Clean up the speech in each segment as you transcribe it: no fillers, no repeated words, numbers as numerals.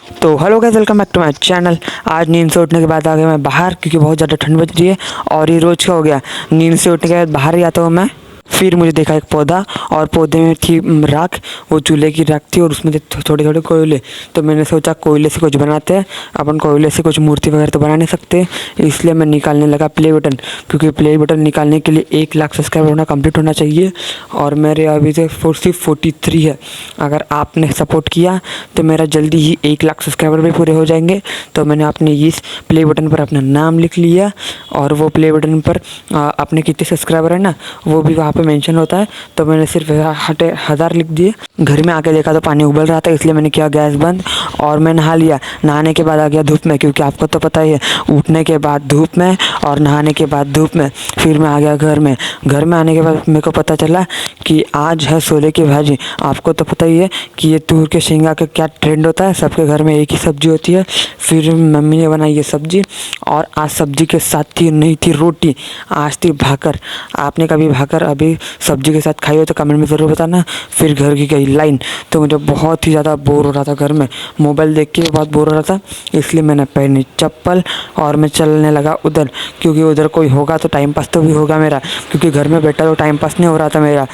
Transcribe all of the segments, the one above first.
तो hello guys, welcome back to my channel. आज नींद से उठने के बाद आ गया मैं बाहर, क्योंकि बहुत ज़्यादा ठंड बज रही है और ये रोज़ का हो गया। नींद से उठने के बाद बाहर ही आता हूँ मैं। फिर मुझे देखा एक पौधा और पौधे में थी राख। वो चूल्हे की राख थी और उसमें थे थोड़े थोड़े कोयले। तो मैंने सोचा कोयले से कुछ बनाते हैं। अपन कोयले से कुछ मूर्ति वगैरह तो बना नहीं सकते, इसलिए मैं निकालने लगा प्ले बटन, क्योंकि प्ले बटन निकालने के लिए 1 लाख सब्सक्राइबर होना कंप्लीट होना चाहिए और मेरे अभी से सिर्फ 43 है। अगर आपने सपोर्ट किया तो मेरा जल्दी ही 1 लाख सब्सक्राइबर भी पूरे हो जाएंगे। तो मैंने अपने इस प्ले बटन पर अपना नाम लिख लिया और वो प्ले बटन पर अपने कितने सब्सक्राइबर है ना, वो भी वहाँ पे मेंशन होता है। तो मैंने सिर्फ 1000 लिख दिए। घर में आके देखा तो पानी उबल रहा था, इसलिए मैंने किया गैस बंद और मैं नहा लिया। नहाने के बाद आ गया धूप में, क्योंकि आपको तो पता ही है, उठने के बाद धूप में और नहाने के बाद धूप में। फिर मैं आ गया घर में। घर में आने के बाद मेरे को पता चला कि आज है छोले की भाजी। आपको तो पता ही है कि ये तूर के शेंगा का क्या ट्रेंड होता है, सबके घर में एक ही सब्जी होती है। फिर मम्मी ने बनाई ये सब्जी और आज सब्जी के साथ थी नहीं थी रोटी, आज थी भाकर। आपने कभी भाकर अभी सब्जी के साथ खाई हो तो कमेंट में ज़रूर बताना। फिर घर की गई लाइन, तो मुझे बहुत ही ज़्यादा बोर हो रहा था घर में। मोबाइल देख के बहुत बोर हो रहा था, इसलिए मैंने पहनी चप्पल और मैं चलने लगा उधर, क्योंकि उधर कोई होगा तो टाइम पास तो भी होगा मेरा, क्योंकि घर में बैठा तो टाइम पास नहीं हो रहा था मेरा।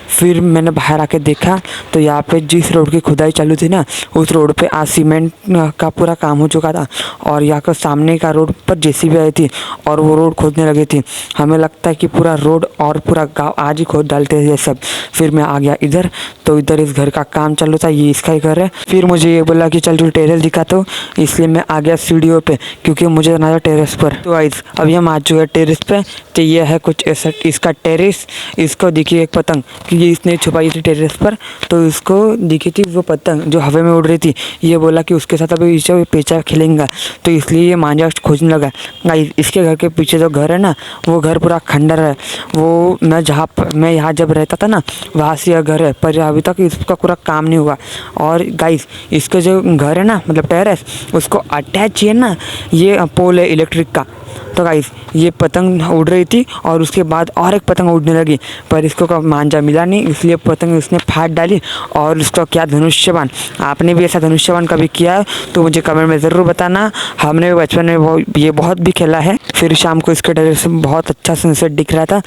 फिर मैंने बाहर आके देखा तो यहाँ पे जिस रोड की खुदाई चालू थी ना, उस रोड पे आज सीमेंट का पूरा काम हो चुका था और यहाँ का सामने का रोड पर जेसीबी आई थी और वो रोड खोदने लगी थी। हमें लगता है कि पूरा रोड और पूरा गांव आज ही खोद डालते हैं ये सब। फिर मैं आ गया इधर, तो इधर इस घर का काम चालू था, ये इसका ही घर है। फिर मुझे ये बोला कि चल तू टेरेस दिखा, तो इसलिए मैं आ गया सीढ़ियों पे, क्योंकि मुझे जाना था टेरेस पर। तो गाइस अभी हम आ चुके हैं टेरेस पे। तो ये है कुछ ऐसा इसका टेरेस। इसको दिखी एक पतंग, क्योंकि इसने छुपाई थी टेरेस पर, तो इसको दिखी थी वो पतंग जो हवा में उड़ रही थी। ये बोला कि उसके साथ अभी इसे पेचा खेलेंगा, तो इसलिए ये मांझा खोजने लगा। गाइस इसके घर के पीछे जो घर है ना, वो घर पूरा खंडर है। वो मैं यहाँ जब रहता था ना, वहाँ से यह घर है, पर अभी तक इसका पूरा काम नहीं हुआ। और गाइस इसका जो घर है ना, मतलब टेरेस, उसको अटैच है ना ये पोल है इलेक्ट्रिक का। तो गाइस ये पतंग उड़ रही थी और उसके बाद और एक पतंग उड़ने लगी, पर इसको का मांझा मिला नहीं, इसलिए पतंग उसने फाड़ डाली और उसका क्या धनुष्यबाण। आपने भी ऐसा धनुष्यबाण कभी किया है तो मुझे कमेंट में ज़रूर बताना। हमने भी बचपन में ये बहुत भी खेला है। फिर शाम को इसके टेरेस से बहुत अच्छा सनसेट दिख रहा था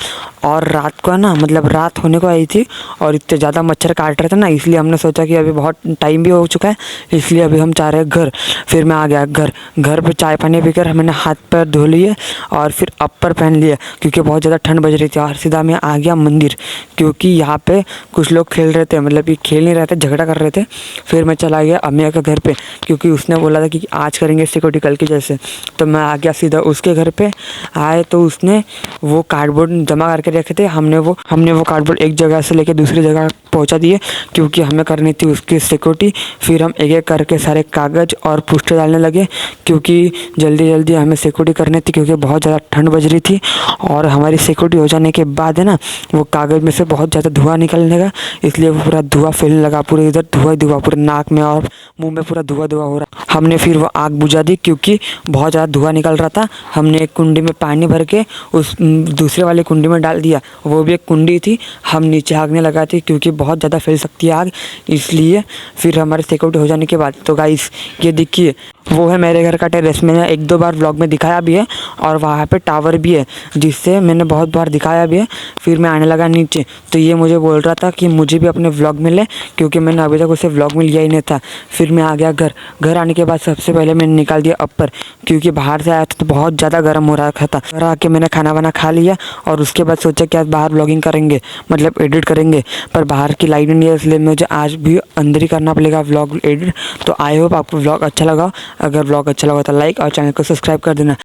और रात को ना, मतलब रात होने को आई थी और इतने ज़्यादा मच्छर काट रहे थे ना, इसलिए हमने सोचा कि अभी बहुत टाइम भी हो चुका है, इसलिए अभी हम चाह रहे हैं घर। फिर मैं आ गया घर पर चाय पानी पीकर मैंने हाथ पैर धो लिए और फिर अपर पहन लिया, क्योंकि बहुत ज़्यादा ठंड बज रही थी। और सीधा मैं आ गया मंदिर, क्योंकि यहाँ पे कुछ लोग खेल रहे थे, मतलब कि खेल नहीं रहे थे, झगड़ा कर रहे थे। फिर मैं चला गया अम्मिया के घर पे, क्योंकि उसने बोला था कि आज करेंगे सिक्योरिटी कल की जैसे। तो मैं आ गया सीधा उसके घर पे। आए तो उसने वो कार्डबोर्ड जमा करके रखे थे, हमने वो कार्डबोर्ड एक जगह से लेके दूसरी जगह पहुंचा दिए, क्योंकि हमें करनी थी उसकी सिक्योरिटी। फिर हम एक एक करके सारे कागज़ और पोस्टर डालने लगे, क्योंकि जल्दी जल्दी हमें सिक्योरिटी करनी थी, क्योंकि बहुत ज़्यादा ठंड बज रही थी। और हमारी सिक्योरिटी हो जाने के बाद है ना, वो कागज़ में से बहुत ज़्यादा धुआं निकलने लगा, इसलिए वो पूरा धुआं फैलने लगा, पूरे इधर धुआं पूरे नाक में और मुंह में पूरा धुआं हो रहा। हमने फिर वो आग बुझा दी, क्योंकि बहुत ज़्यादा धुआं निकल रहा था। हमने एक कुंडी में पानी भर के उस दूसरे वाली कुंडी में डाल दिया, वो भी एक कुंडी थी। हम नीचे आगने लगा थे, क्योंकि बहुत ज़्यादा फैल सकती है आग, इसलिए। फिर हमारी सिक्योरिटी हो जाने के बाद, तो गाइस ये देखिए वो है मेरे घर का टेरेस। मैंने 1-2 बार व्लॉग में दिखाया भी है और वहाँ पे टावर भी है, जिससे मैंने बहुत बार दिखाया भी है। फिर मैं आने लगा नीचे, तो ये मुझे बोल रहा था कि मुझे भी अपने व्लॉग में ले, क्योंकि मैंने अभी तक उसे व्लॉग में लिया ही नहीं था। फिर मैं आ गया घर आने के बाद सबसे पहले मैंने निकाल दिया अपर, क्योंकि बाहर से आया था तो बहुत ज़्यादा गर्म हो रहा था। घर आके मैंने खाना वाना खा लिया और उसके बाद सोचा कि आज बाहर व्लॉगिंग करेंगे, मतलब एडिट करेंगे, पर बाहर की लाइट नहीं है, इसलिए मुझे आज भी अंदर ही करना पड़ेगा व्लॉग एडिट। तो आई होप आपको व्लॉग अच्छा लगा। अगर व्लॉग अच्छा लगा तो लाइक और चैनल को सब्सक्राइब कर देना।